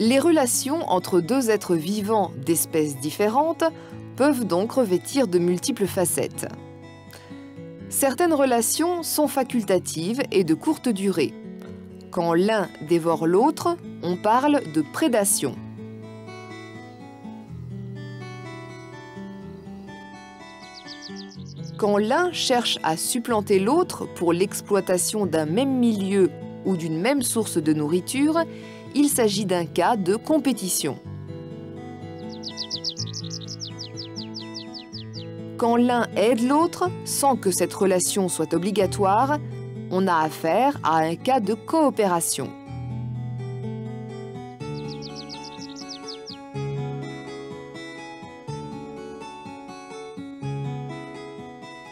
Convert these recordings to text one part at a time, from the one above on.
Les relations entre deux êtres vivants d'espèces différentes peuvent donc revêtir de multiples facettes. Certaines relations sont facultatives et de courte durée. Quand l'un dévore l'autre, on parle de prédation. Quand l'un cherche à supplanter l'autre pour l'exploitation d'un même milieu ou d'une même source de nourriture, il s'agit d'un cas de compétition. Quand l'un aide l'autre, sans que cette relation soit obligatoire, on a affaire à un cas de coopération.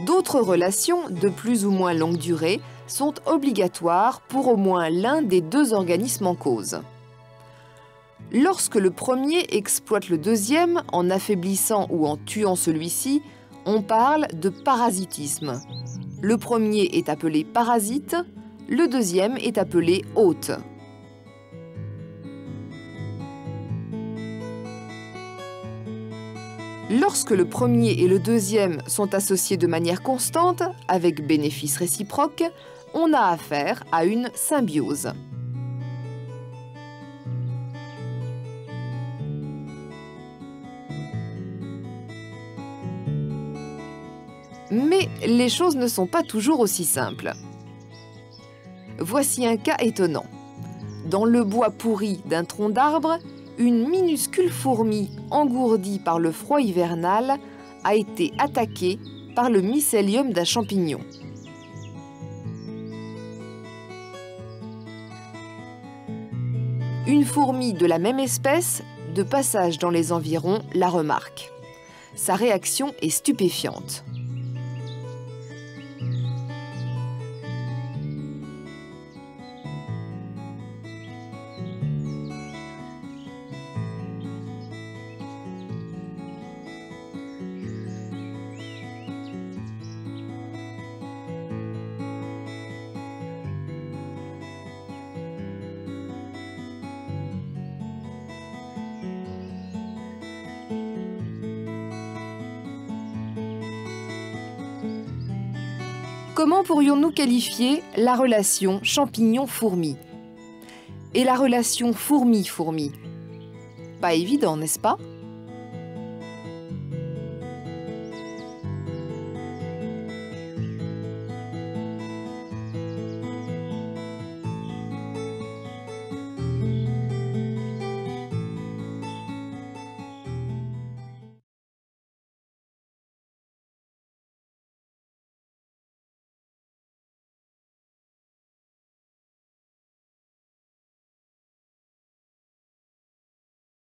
D'autres relations, de plus ou moins longue durée, sont obligatoires pour au moins l'un des deux organismes en cause. Lorsque le premier exploite le deuxième en affaiblissant ou en tuant celui-ci, on parle de parasitisme. Le premier est appelé parasite, le deuxième est appelé hôte. Lorsque le premier et le deuxième sont associés de manière constante, avec bénéfice réciproque, on a affaire à une symbiose. Mais les choses ne sont pas toujours aussi simples. Voici un cas étonnant. Dans le bois pourri d'un tronc d'arbre, une minuscule fourmi engourdie par le froid hivernal a été attaquée par le mycélium d'un champignon. Une fourmi de la même espèce, de passage dans les environs, la remarque. Sa réaction est stupéfiante. Comment pourrions-nous qualifier la relation champignon-fourmi? Et la relation fourmi-fourmi? Pas évident, n'est-ce pas?